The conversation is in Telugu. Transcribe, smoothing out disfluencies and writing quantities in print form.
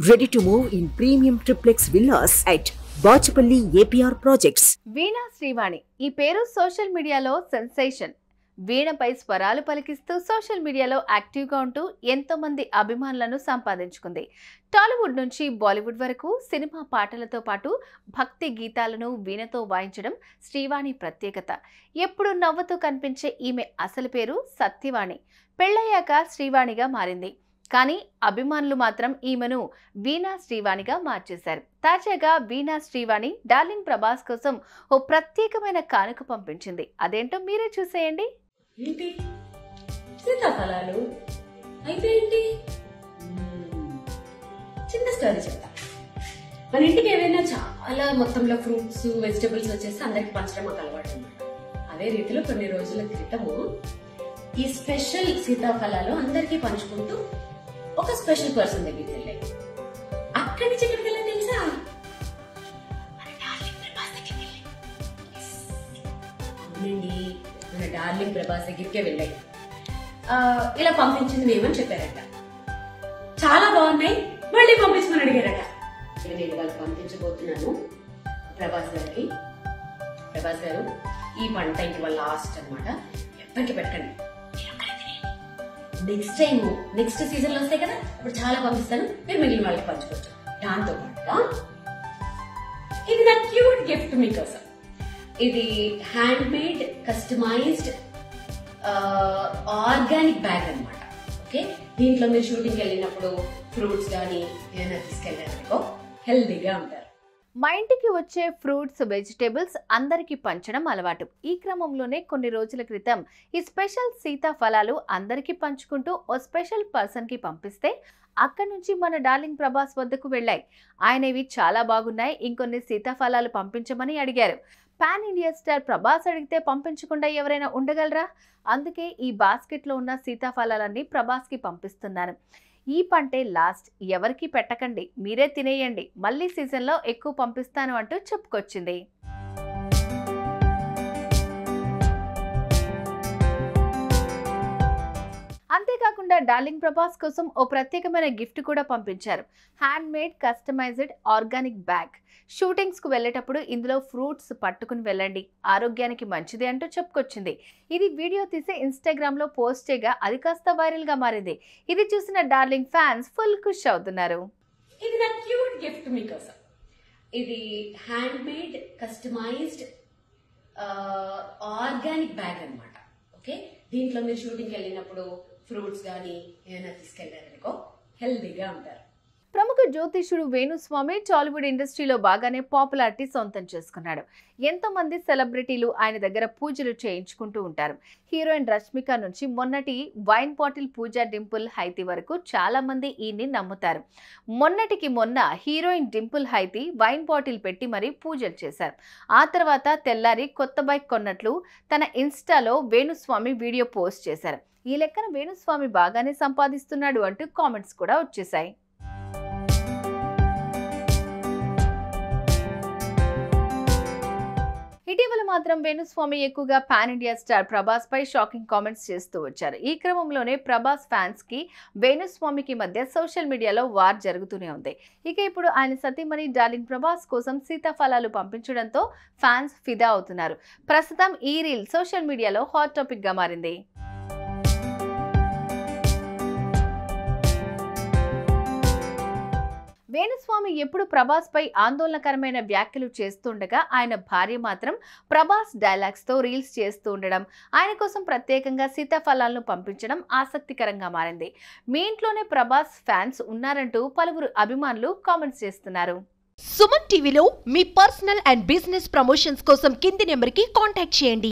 Ready to move in premium triplex villas at Bachapalli APR Projects. వీణా శ్రీవాణి ఈ పేరు సోషల్ మీడియాలో సెన్సేషన్. వీణపై స్వరాలు పలికిస్తూ సోషల్ మీడియాలో యాక్టివ్గా ఉంటూ ఎంతో మంది అభిమానులను సంపాదించుకుంది. టాలీవుడ్ నుంచి బాలీవుడ్ వరకు సినిమా పాటలతో పాటు భక్తి గీతాలను వీణతో వాయించడం శ్రీవాణి ప్రత్యేకత. ఎప్పుడు నవ్వుతూ కనిపించే ఈమె అసలు పేరు సత్యవాణి. పెళ్ళయ్యాక శ్రీవాణిగా మారింది. కానీ అభిమానులు మాత్రం ఈమెను వీణా శ్రీవాణిగా మార్చేశారు. తాజాగా వీణా శ్రీవాణి డార్లింగ్ ప్రభాస్ కోసం ఓ ప్రత్యేకమైన కానుక పంపించింది. అదేంటో మీరే చూసేయండి. ఏంటి సీతాఫలాలు అయితే ఏంటి? చిన్న స్టోరీ చెప్తా. మన ఇంటికి ఏదైనా చాలా మొత్తంలో ఫ్రూట్స్ వెజిటబుల్స్ వచ్చేసి అందరికి పంచడం మాకు అలవాటు అన్నమాట. అదే రీతిలో కొన్ని రోజుల క్రితము ఈ స్పెషల్ సీతాఫలాలు అందరికీ పంచుకుంటూ ఒక స్పెషల్ పర్సన్ దగ్గరికి వెళ్ళాయి. అక్కడి నుంచి ఎక్కడికి వెళ్ళా తెలుసా? అవునండి, మన డార్లింగ్ ప్రభాస్ దగ్గరికే వెళ్ళాయి. ఇలా పంపించింది మేమని చెప్పారట. చాలా బాగున్నాయి, మళ్ళీ పంపించమని అడిగారట. నేను వాళ్ళు పంపించబోతున్నాను ప్రభాస్ గారికి. ప్రభాస్ గారు, ఈ పంట ఇంటి వాళ్ళ లాస్ట్ అనమాట, ఎప్పటికీ పెట్టకండి. నెక్స్ట్ సీజన్ లో వస్తాయి కదా, అప్పుడు చాలా పంపిస్తాను, మీరు మిగిలిన వాళ్ళకి పంచుకోవచ్చు. దాంతో పాటుగా ఇది నా క్యూట్ గిఫ్ట్ మీకోసం. ఇది hand made customized organic bag అనమాట. ఓకే, దీంట్లో మీరు షూటింగ్ వెళ్ళినప్పుడు ఫ్రూట్స్ కానీ ఏమైనా తీసుకెళ్ళారనుకో హెల్దీగా ఉంటారు. మా ఇంటికి వచ్చే ఫ్రూట్స్ వెజిటేబుల్స్ అందరికీ పంచడం అలవాటు. ఈ క్రమంలోనే కొన్ని రోజుల క్రితం ఈ స్పెషల్ సీతాఫలాలు అందరికీ పంచుకుంటూ ఓ స్పెషల్ పర్సన్కి పంపిస్తే అక్కడి నుంచి మన డార్లింగ్ ప్రభాస్ వద్దకు వెళ్ళాయి. ఆయన ఇవి చాలా బాగున్నాయి, ఇంకొన్ని సీతాఫలాలు పంపించమని అడిగారు. పాన్ ఇండియా స్టార్ ప్రభాస్ అడిగితే పంపించకుండా ఎవరైనా ఉండగలరా? అందుకే ఈ బాస్కెట్లో ఉన్న సీతాఫలాలన్నీ ప్రభాస్కి పంపిస్తున్నాను. ఈ పంటే లాస్ట్, ఎవరికి పెట్టకండి, మీరే తినేయండి, మళ్ళీ సీజన్లో ఎక్కువ పంపిస్తాను అంటూ చెప్పుకొచ్చింది. అంతేకాకుండా డార్లింగ్ ప్రభాస్ కోసం ఓ ప్రత్యేకమైన గిఫ్ట్ కూడా పంపించారు. Hand made customized organic bag. షూటింగ్స్కు వెళ్ళేటప్పుడు ఇందులో ఫ్రూట్స్ పట్టుకుని వెళ్ళండి, ఆరోగ్యానికి మంచిది అంటూ చెప్పుకొచ్చింది. ఇది వీడియో తీసి ఇన్స్టాగ్రామ్లో పోస్ట్ చేయగా అది కాస్త వైరల్గా మారింది. ఇది చూసిన డార్లింగ్ ఫ్యాన్స్ ఫుల్ ఖుష్ అవుతున్నారు. ఇది నా క్యూట్ గిఫ్ట్ మీకోసం. ఇది hand made customized organic bag అనమాట. ఓకే, దీంట్లో మీరు షూటింగ్కి వెళ్ళినప్పుడు ఫ్రూట్స్ కానీ ఏమైనా తీసుకెళ్లారనుకో హెల్దీగా ఉంటారు. ప్రముఖ జ్యోతిష్యుడు వేణుస్వామి టాలీవుడ్ ఇండస్ట్రీలో బాగానే పాపులారిటీ సొంతం చేసుకున్నాడు. ఎంతో మంది సెలబ్రిటీలు ఆయన దగ్గర పూజలు చేయించుకుంటూ ఉంటారు. హీరోయిన్ రష్మిక నుంచి మొన్నటి వైన్ బాటిల్ పూజా డింపుల్ హైతి వరకు చాలా మంది ఈయన్ని నమ్ముతారు. మొన్నటికి మొన్న heroine Dimple Haiti wine bottle పెట్టి మరీ పూజలు చేశారు. ఆ తర్వాత తెల్లారి కొత్త బైక్ కొన్నట్లు తన ఇన్స్టాలో వేణుస్వామి వీడియో పోస్ట్ చేశారు. ఈ లెక్కన వేణుస్వామి బాగానే సంపాదిస్తున్నాడు అంటూ కామెంట్స్ కూడా వచ్చేసాయి. ఇటీవల మాత్రం వేణుస్వామి ఎక్కువగా పాన్ ఇండియా స్టార్ ప్రభాస్ పై షాకింగ్ కామెంట్స్ చేస్తూ వచ్చారు. ఈ క్రమంలోనే ప్రభాస్ ఫ్యాన్స్ కి వేణుస్వామికి మధ్య సోషల్ మీడియాలో వార్ జరుగుతూనే ఉంది. ఇక ఇప్పుడు ఆయన సతీమణి డార్లింగ్ ప్రభాస్ కోసం సీతాఫలాలు పంపించడంతో ఫ్యాన్స్ ఫిదా అవుతున్నారు. ప్రస్తుతం ఈ రీల్ సోషల్ మీడియాలో హాట్ టాపిక్ గా మారింది. వేణుస్వామి ఎప్పుడు ప్రభాస్ పై ఆందోళనకరమైన వ్యాఖ్యలు చేస్తుండగా ఆయన భార్య మాత్రం ప్రభాస్ డైలాగ్స్ తో రీల్స్ చేస్తూ ఉండడం, ఆయన కోసం ప్రత్యేకంగా సీతాఫలాలను పంపించడం ఆసక్తికరంగా మారింది. మీ ఇంట్లోనే ప్రభాస్ ఫ్యాన్స్ ఉన్నారంటూ పలువురు అభిమానులు కామెంట్స్ చేస్తున్నారు. సుమన్ టీవీలో మీ పర్సనల్ అండ్ బిజినెస్ ప్రమోషన్స్ కోసం కింది నెంబర్కి కాంటాక్ట్ చేయండి.